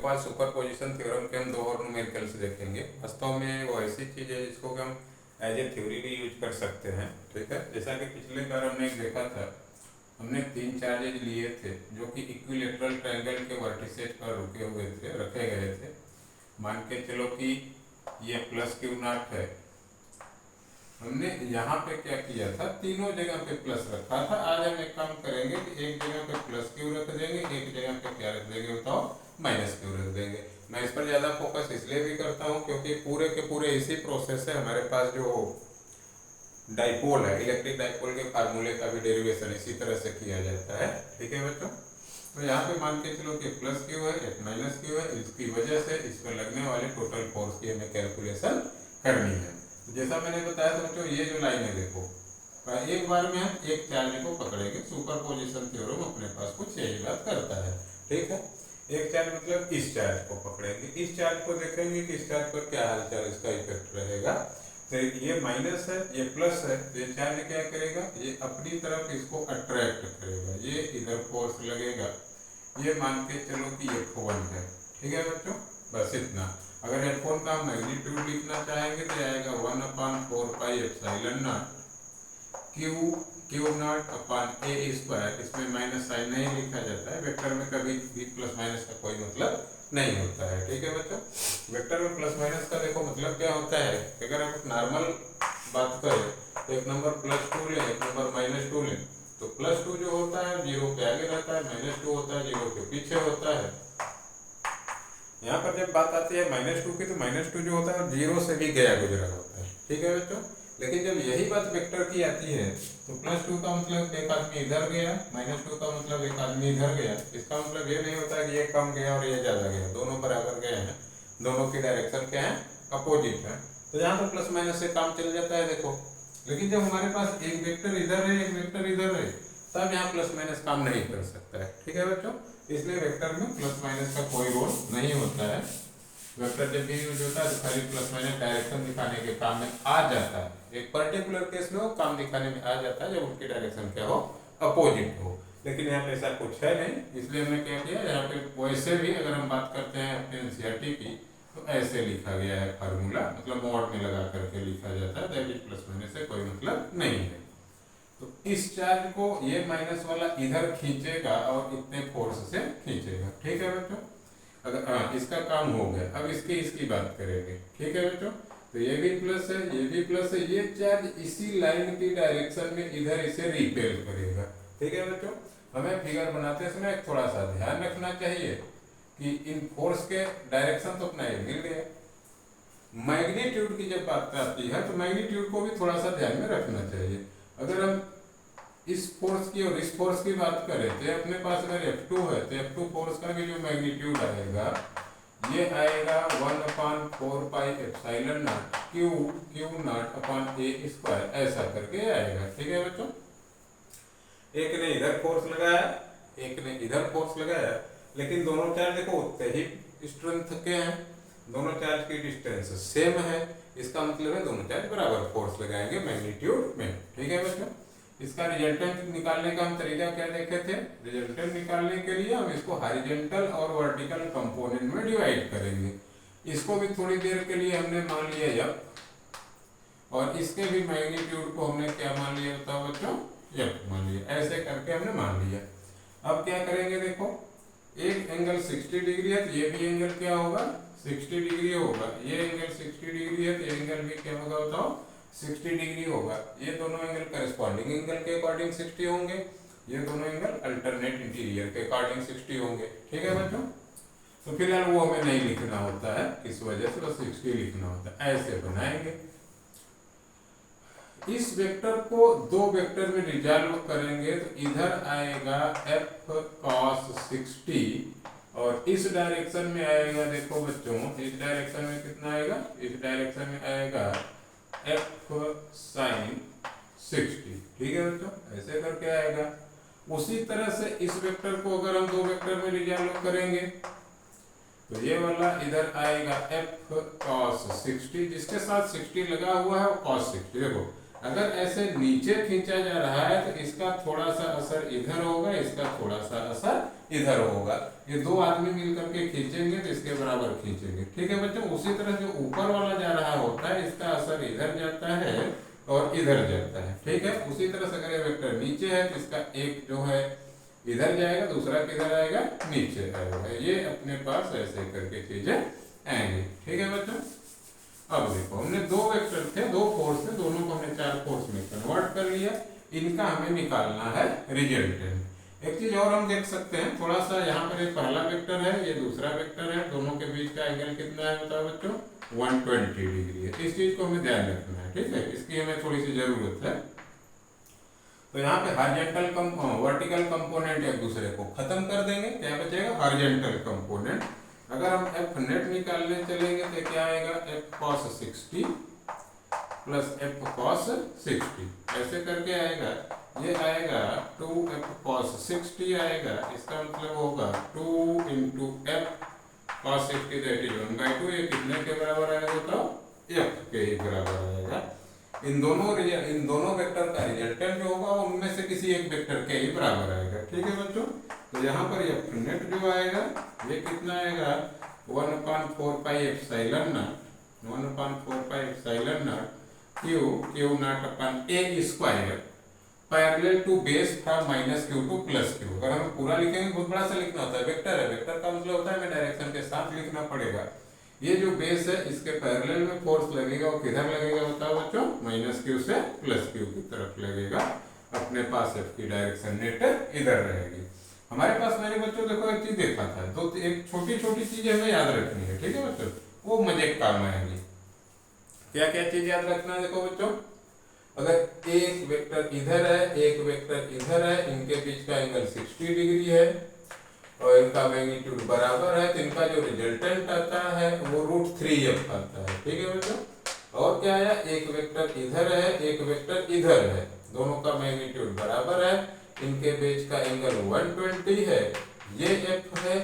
पास superposition theorem के हम दो और न्यूमेरिकल्स देखेंगे। वास्तव में वो ऐसी चीज़ है जिसको कि हम एज ए थ्योरी भी यूज कर सकते हैं। ठीक है, जैसा कि पिछले बार हमने एक देखा था, हमने 3 चार्जेज लिए थे जो कि इक्विलेटरल ट्रायंगल के वर्टिसेज पर रखे गए थे। मान के चलो कि ये प्लस क्यू नॉट है। हमने यहाँ पे क्या किया था, तीनों जगह पे प्लस रखा था। आज हम एक काम करेंगे कि एक जगह पे प्लस क्यू रख देंगे, एक जगह पे क्या रख देंगे बताओ, माइनस क्यू रख देंगे। मैं इस पर ज़्यादा फोकस इसलिए भी करता हूँ क्योंकि पूरे के पूरे इसी प्रोसेस है। हमारे पास जो डाइपोल है, इलेक्ट्रिक डाइपोल के फार्मूले का भी डेरिवेशन इसी तरह से किया जाता है। ठीक है बच्चों, तो यहाँ पे मान के चलो कि प्लस क्यू है, एक माइनस क्यू है। इसकी वजह से इस पर लगने वाले टोटल फोर्स की हमें कैलकुलेशन करनी है। तो जैसा मैंने बताया था बच्चों, ये जो लाइन है देखो, एक बार में हम एक चार्ज को पकड़ेंगे। सुपरपोजिशन थ्योरम अपने पास कुछ यही बात करता है। ठीक है, एक चार्ज मतलब इस चार्ज को पकड़ेंगे, इस चार्ज को देखेंगे कि इस चार्ज पर क्या हालचाल, इसका इफेक्ट रहेगा। तो ये माइनस है, ये प्लस है, तो ये चार्ज क्या करेगा, ये अपनी तरफ इसको अट्रैक्ट करेगा, ये इधर फोर्स लगेगा। ये मान के चलो कि F1 है। ठीक है बच्चों, बस इतना। अगर F1 का मैग्नीट्यूड लिखना चाहेंगे तो आएगा 1/4 pi epsilon nought q not upon A square. इसमें माइनस साइन नहीं लिखा जाता है, वेक्टर में कभी भी प्लस माइनस का कोई मतलब नहीं होता है। ठीक है बच्चों, वेक्टर में प्लस माइनस का देखो मतलब क्या होता है। अगर हम नॉर्मल बात करें तो एक नंबर +2 ले, एक नंबर -2 ले, तो +2 जो होता है 0 के आगे रहता है, -2 होता है 0 के पीछे होता है। यहाँ पर जब बात आती है -2 की, तो -2 जो होता है 0 से भी गया गुजरा होता है। ठीक है बच्चों, लेकिन जब यही बात वेक्टर की आती है तो +2 का मतलब एक आदमी इधर गया, -2 का मतलब एक आदमी इधर गया। इसका मतलब ये नहीं होता कि ये कम गया और ये ज्यादा गया, दोनों बराबर गए हैं, दोनों की डायरेक्शन क्या है, अपोजिट है। तो यहाँ पर प्लस माइनस से काम चल जाता है देखो। लेकिन जब हमारे पास एक वेक्टर इधर है, एक वेक्टर इधर है, तब यहाँ प्लस माइनस काम नहीं कर सकता है। ठीक है बच्चों, इसलिए वेक्टर में प्लस माइनस का कोई रोल नहीं होता है। वेक्टर जब भी यूज होता है तो खाली प्लस माइनस डायरेक्शन दिखाने के काम में आ जाता है। एक पर्टिकुलर केस में वो काम दिखाने में आ जाता है जब उनकी डायरेक्शन क्या हो, अपोजिट हो। लेकिन यहाँ पे ऐसा कुछ है नहीं, इसलिए हमने क्या किया, यहाँ पे वैसे भी अगर हम बात करते हैं अपने एनसीईआरटी की, तो ऐसे लिखा गया है फार्मूला, मतलब मॉड में लगा करके लिखा जाता है। दैट इज प्लस माइनस से कोई मतलब नहीं है। तो इस चार्ज को ये माइनस वाला इधर खींचेगा और इतने फोर्स से खींचेगा। ठीक है बच्चों, अगर इसका काम हो गया। अब इसकी बात करेंगे। ठीक है बच्चों, तो ये भी प्लस है, ये भी प्लस है। ये चार्ज इसी लाइन की डायरेक्शन में इधर इसे रिपेल करेगा। ठीक है बच्चों, हमें फिगर बनाते समय थोड़ा सा ध्यान रखना चाहिए कि इन फोर्स के डायरेक्शन तो अपना मिल गया। मैग्नीट्यूड की जब बात आती है तो मैग्नीट्यूड को भी थोड़ा सा ध्यान में रखना चाहिए। अगर हम इस फोर्स की और इस फोर्स की बात करें तो अपने पास अगर F2 है तो F2 फोर्स का भी जो मैग्नीट्यूड आएगा ये आएगा 1/4 pi epsilon nought q not upon A square, ऐसा करके आएगा। ठीक है बच्चों, एक ने इधर फोर्स लगाया, एक ने इधर फोर्स लगाया, लेकिन दोनों चार्ज देखो उतने ही स्ट्रेंथ के हैं, दोनों चार्ज की डिस्टेंस सेम है। इसका मतलब है दोनों चार्ज बराबर फोर्स लगाएंगे मैग्नीट्यूड में। ठीक है बच्चों, इसका रिजल्टेंट निकालने का हम तरीका क्या देखे थे। रिजल्टेंट निकालने के लिए हम इसको हॉरिजॉन्टल और वर्टिकल कंपोनेंट में डिवाइड करेंगे। इसको भी थोड़ी देर के लिए हमने मान लिया F, और इसके भी मैग्नीट्यूड को हमने क्या मान लिया बताओ बच्चों, F मान लिया। ऐसे करके हमने मान लिया। अब क्या करेंगे देखो, एक एंगल 60 डिग्री है तो ये भी एंगल क्या होगा, 60 डिग्री होगा। ये एंगल 60 डिग्री है तो ये एंगल भी क्या होगा बताओ, 60 डिग्री होगा। ये दोनों एंगल करस्पॉन्डिंग एंगल के अकॉर्डिंग 60 होंगे, ये दोनों एंगल अल्टरनेट इंटीरियर के अकॉर्डिंग 60 होंगे। ठीक है बच्चों, तो फिलहाल वो हमें नहीं लिखना होता है, इस वजह से बस 60 लिखना होता है। ऐसे बनाएंगे। इस वेक्टर को दो वेक्टर में रिजॉल्व करेंगे तो इधर आएगा f cos 60 और इस डायरेक्शन में आएगा, देखो बच्चों इस डायरेक्शन में कितना आएगा, इस डायरेक्शन में आएगा f sin 60। ठीक है बच्चों, ऐसे करके आएगा। उसी तरह से इस वेक्टर को अगर हम दो वेक्टर में रिजॉल्व करेंगे तो ये वाला इधर आएगा f cos 60, जिसके साथ 60 लगा हुआ है वो cos 60। देखो अगर ऐसे नीचे खींचा जा रहा है तो इसका थोड़ा सा असर इधर होगा, इसका थोड़ा सा असर इधर होगा। ये दो आदमी मिल करके खींचेंगे तो इसके बराबर खींचेंगे। ठीक है बच्चों, उसी तरह जो ऊपर वाला जा रहा होता है इसका असर इधर जाता है और इधर जाता है। ठीक है, उसी तरह से अगर ये वेक्टर नीचे है तो इसका एक जो है इधर जाएगा, दूसरा किधर आएगा, नीचे आएगा। ये अपने पास ऐसे करके चीजें आएंगी। ठीक है बच्चों, अब देखो हमने दो वेक्टर थे, दो फोर्स थे, दोनों को हमने चार फोर्स में कन्वर्ट कर लिया। इनका हमें निकालना है रिजल्टेंट। एक चीज और हम देख सकते हैं, थोड़ा सा यहाँ पर एक पहला वेक्टर है, ये दूसरा वेक्टर है, दोनों के बीच का एंगल कितना है बताओ बच्चों, 120 डिग्री है। इस चीज को हमें ध्यान रखना है। ठीक है, इसकी हमें थोड़ी सी जरूरत है। तो यहाँ पे हॉरिजॉन्टल वर्टिकल कंपोनेंट एक दूसरे को खत्म कर देंगे, क्या बचेगा, हॉरिजॉन्टल कंपोनेंट। अगर हम एफ नेट निकालने चलेंगे तो क्या आएगा, F cos 60 plus F cos 60, ऐसे करके आएगा। ये आएगा 2f cos 60 आएगा, इसका मतलब होगा 2 into F cos 60 that is 1/2। ये कितने के बराबर आएगा बताओ, f के ही बराबर आएगा। इन दोनों वेक्टर का रिजल्टेंट जो होगा उनमें से किसी एक वेक्टर के ही बराबर आएगा। ठीक है बच्चों, तो यहाँ पर एफ नेट जो आएगा ये कितना आएगा, 1/4 pi epsilon nought 1/4 pi epsilon nought q nought upon a square parallel to base from minus q to plus q. अगर हम पूरा लिखेंगे बहुत बड़ा सा लिखना होता है, वेक्टर है, वेक्टर का मतलब होता है हमें डायरेक्शन के साथ लिखना पड़ेगा। ये जो बेस है इसके पैरेलल में फोर्स लगेगा, वो किधर लगेगा बताओ बच्चों, माइनस क्यू से प्लस क्यू की तरफ लगेगा। अपने पास एफ की डायरेक्शन नेट इधर रहेगी। हमारे पास मेरे बच्चों देखो एक चीज देखा था, तो एक छोटी छोटी चीज हमें याद रखनी है। ठीक है बच्चों, वो मजे काम आएगी। क्या क्या चीज याद रखना है, देखो बच्चों, अगर एक वेक्टर इधर है, एक वेक्टर इधर है, इनके बीच का एंगल 60 डिग्री है और इनका मैग्नीट्यूड बराबर है, तो इनका जो रिजल्टेंट आता है वो √3f आता है। ठीक है बच्चों, और क्या है, एक वेक्टर इधर है, एक वेक्टर इधर है, दोनों का मैग्नीट्यूड बराबर है, इनके बीच का एंगल 120 है, ये f है,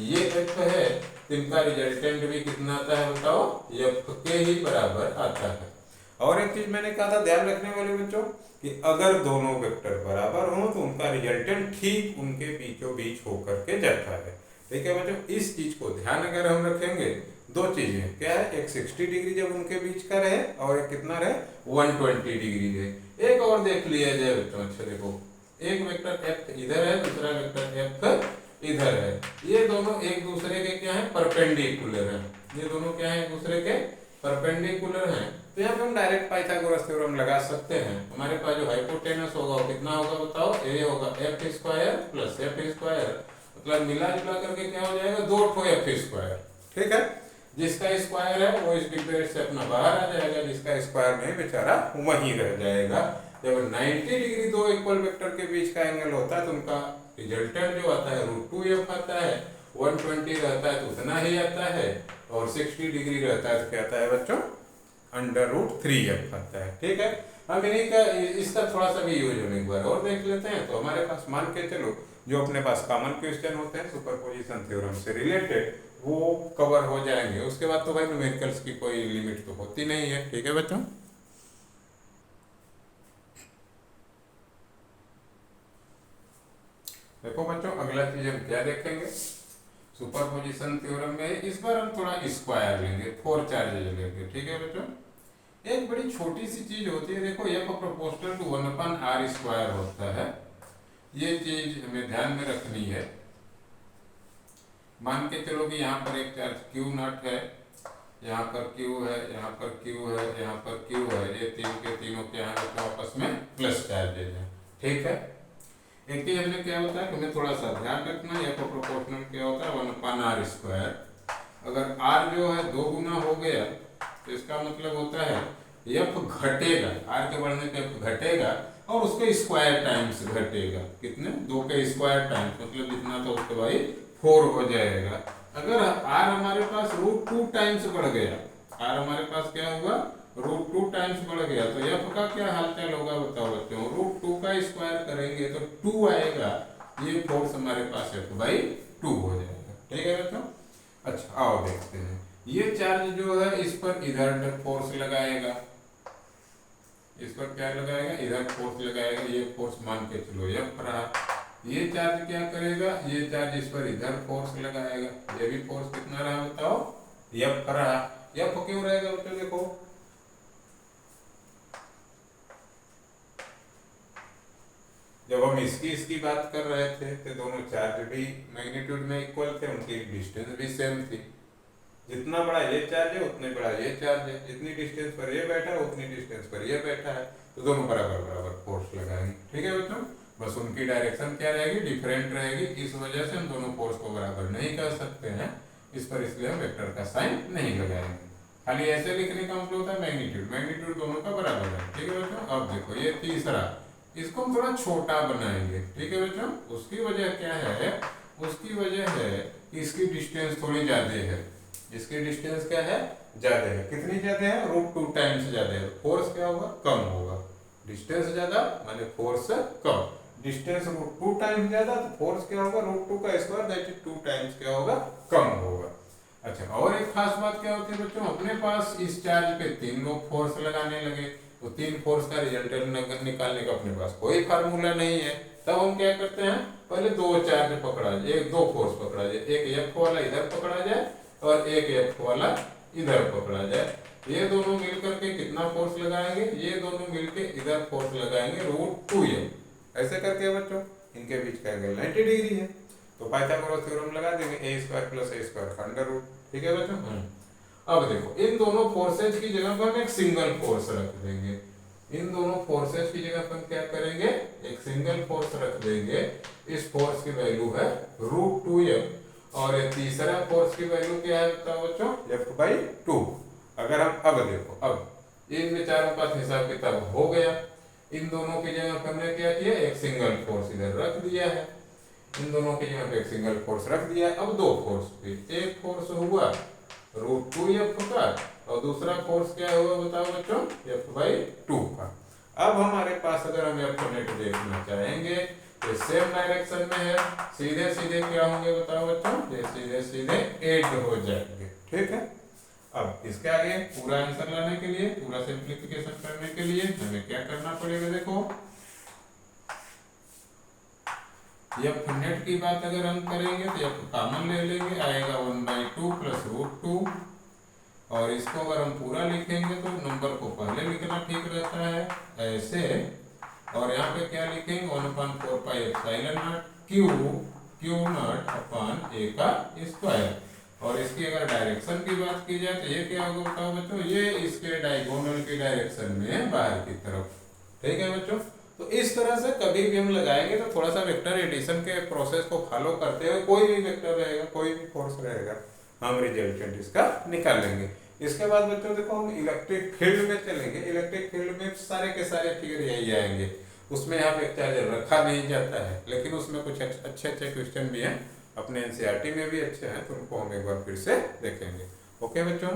ये f है, तो इनका रिजल्टेंट भी कितना आता है बताओ, f के ही बराबर आता है। और एक चीज मैंने कहा था ध्यान रखने वाले बच्चों, कि अगर दोनों वेक्टर बराबर हों तो उनका रिजल्टेंट ठीक उनके बीचों बीच होकर के जाता है। ठीक है बच्चों, इस चीज को ध्यान अगर हम रखेंगे, दो चीजें क्या है, एक 60 डिग्री जब उनके बीच का रहे और एक कितना रहे, 120 डिग्री रहे। एक और देख लिया जाए बच्चों, अच्छा देखो, एक वेक्टर एफ इधर है, दूसरा वेक्टर एफ इधर है, ये दोनों एक दूसरे के क्या है, परपेंडिकुलर है। ये दोनों क्या है, एक दूसरे के परपेंडिकुलर हैं। तो यहाँ पे हम डायरेक्ट पाइथागोरस थ्योरम लगा सकते हैं। हमारे पास जो हाइपोटेनस होगा वो कितना होगा बताओ, ए होगा F square plus F square, मतलब मिला जुला करके क्या हो जाएगा, 2 एफ स्क्वायर। ठीक है, जिसका स्क्वायर है वो इस डिबेट से अपना बाहर आ जाएगा, जिसका स्क्वायर नहीं बेचारा वहीं रह जाएगा। जब 90 डिग्री दो इक्वल वेक्टर के बीच का एंगल होता है तो उनका रिजल्टेंट जो आता है √2f आता है, 120 रहता है तो उतना ही आता है, और 60 डिग्री रहता है तो क्या आता है बच्चों, √3f आता है। ठीक है, हम इन्हीं का इसका थोड़ा सा भी यूज हम एक बार और देख लेते हैं। तो हमारे पास मान के चलो जो अपने पास कॉमन क्वेश्चन होते हैं सुपरपोजिशन थ्योरम से रिलेटेड वो कवर हो जाएंगे। उसके बाद तो भाई न्यूमेरिकल्स की कोई लिमिट तो होती नहीं है। ठीक है बच्चों, देखो बच्चों अगला चीज हम क्या देखेंगे सुपरपोजिशन थ्योरम में, इस बार हम थोड़ा स्क्वायर लेंगे, 4 चार्जेज लेंगे। ठीक है बच्चों, एक बड़ी छोटी सी चीज होती है, देखो एफ प्रोपोर्शनल टू 1/r² होता है, ये चीज हमें ध्यान में रखनी है। मान के चलो कि यहाँ पर एक चार्ज Q0 है, यहाँ पर Q है, यहाँ पर Q है, यहाँ पर Q है, ये तीन के तीनों के यहाँ तो आपस में प्लस चार्जेज हैं। ठीक है, एक चीज हमने क्या होता है, हमें थोड़ा सा ध्यान रखना है, एफ प्रोपोर्शनल क्या होता है 1/r²। अगर r जो है 2 गुना हो गया तो इसका मतलब होता है एफ घटेगा, r के बढ़ने पे एफ घटेगा और उसके स्क्वायर टाइम्स घटेगा। कितने, 2 के स्क्वायर टाइम्स, मतलब जितना था उसके भाई 4 हो जाएगा। अगर r हमारे पास √2 टाइम्स बढ़ गया, r हमारे पास क्या हुआ, √2 टाइम्स बढ़ गया, तो f का क्या हालचाल होगा बताओ बच्चों, √2 का स्क्वायर करेंगे तो 2 आएगा, ये फोर्स हमारे पास f/2 हो जाएगा। ठीक है बच्चों, अच्छा आओ देखते हैं, ये चार्ज जो है इस पर इधर फोर्स लगाएगा, इस पर क्या लगाएगा, इधर फोर्स लगाएगा, ये फोर्स मान के चलो F रहा। ये चार्ज क्या करेगा, ये चार्ज इस पर इधर फोर्स लगाएगा, ये भी फोर्स कितना रहा बताओ, एफ रहा। एफ क्यों रहेगा बच्चों, देखो जब हम इसकी बात कर रहे थे तो दोनों चार्ज भी मैग्नीट्यूड में इक्वल थे, उनकी डिस्टेंस भी सेम थी। जितना बड़ा ये चार्ज है उतने बड़ा ये चार्ज है, जितनी डिस्टेंस पर ये बैठा है उतनी डिस्टेंस पर ये बैठा है, तो दोनों बराबर बराबर फोर्स लगाएंगे। ठीक है बच्चों, बस उनकी डायरेक्शन क्या रहेगी, डिफरेंट रहेगी। इस वजह से हम दोनों फोर्स को बराबर नहीं कर सकते हैं इस पर, इसलिए हम वेक्टर का साइन नहीं लगाएंगे। खाली ऐसे लिखने का मतलब होता है मैग्नीट्यूड, मैग्नीट्यूड दोनों का बराबर है। ठीक है बच्चों, अब देखो ये तीसरा, इसको हम थोड़ा छोटा बनाएंगे। ठीक है बच्चों, उसकी वजह क्या है, उसकी वजह है कि इसकी डिस्टेंस थोड़ी ज्यादा है। इसकी डिस्टेंस क्या है, ज्यादा है। कितनी ज्यादा है, √2 टाइम्स ज्यादा है। फोर्स क्या होगा, कम होगा। डिस्टेंस ज्यादा माने फोर्स कम। डिस्टेंस √2 टाइम्स ज्यादा तो फोर्स क्या होगा, √2 का स्क्वायर दैट इज 2 टाइम्स क्या होगा, कम होगा। अच्छा, और एक खास बात क्या होती है बच्चों, अपने पास इस चार्ज पे 3 लोग फोर्स लगाने लगे, तो 3 फोर्स का रिजल्टेंट निकालने का अपने पास कोई फार्मूला नहीं है। तब हम क्या करते हैं, पहले 2 चार्ज पकड़ा जाए, एक 2 फोर्स पकड़ा जाए, एक एफ वाला इधर पकड़ा जाए और एक एफ वाला इधर पकड़ा जाए। ये दोनों मिलकर के कितना फोर्स लगाएंगे, ये दोनों मिलकर इधर फोर्स लगाएंगे √2f। ऐसे करके बच्चों इनके बीच का एंगल 90 डिग्री है, तो पाइथागोरस थ्योरम लगा देंगे, a² + a² √। ठीक है बच्चों। अब देखो इन दोनों फोर्सेज की जगह पर हम एक सिंगल फोर्स रख देंगे। इन दोनों फोर्सेज की जगह पर क्या करेंगे, एक सिंगल फोर्स रख देंगे। इस फोर्स की वैल्यू है √2f और ये तीसरा फोर्स की वैल्यू क्या है बताओ बच्चों, F/2। अगर हम अब देखो, अब इन विचारों का हिसाब किताब हो गया। इन दोनों की जगह पर हमने क्या किया, एक सिंगल फोर्स इधर रख दिया है। इन दोनों की जगह पे एक सिंगल फोर्स रख दिया। अब 2 फोर्स पे, एक फोर्स हुआ √2f का और दूसरा फोर्स क्या हुआ बताओ बच्चों, F/2 का। अब हमारे पास अगर हम F नेट देखना चाहेंगे तो सेम डायरेक्शन में है, सीधे सीधे क्या होंगे बताओ बच्चों, ये सीधे सीधे ऐड हो जाएंगे। ठीक है, अब इसके आगे पूरा आंसर लाने के लिए, पूरा सिंप्लीफिकेशन करने के लिए हमें क्या करना पड़ेगा, देखो एफ नेट की बात अगर हम करेंगे तो एफ कॉमन ले लेंगे, आएगा 1/2 + √2 और इसको अगर हम पूरा लिखेंगे तो नंबर को पहले लिखना ठीक रहता है ऐसे। और यहाँ पे क्या लिखेंगे, 1/4πε0 Q0/a²। और इसकी अगर डायरेक्शन की बात की जाए तो ये क्या होगा बताओ बच्चों, ये इसके डायगोनल की डायरेक्शन में बाहर की तरफ। ठीक है बच्चों, तो इस तरह से कभी भी हम लगाएंगे तो थोड़ा सा वेक्टर एडिशन के प्रोसेस को फॉलो करते हुए कोई भी वेक्टर रहेगा, कोई भी फोर्स रहेगा, हम रिजल्टेंट इसका निकाल लेंगे। इसके बाद बच्चों देखो हम इलेक्ट्रिक फील्ड में चलेंगे। इलेक्ट्रिक फील्ड में सारे के सारे फिगर यही आएंगे, उसमें यहाँ पे चार्जर रखा नहीं जाता है, लेकिन उसमें कुछ अच्छे अच्छे क्वेश्चन भी हैं, अपने एनसीईआरटी में भी अच्छे हैं, तो उनको हम एक बार फिर से देखेंगे। ओके बच्चों।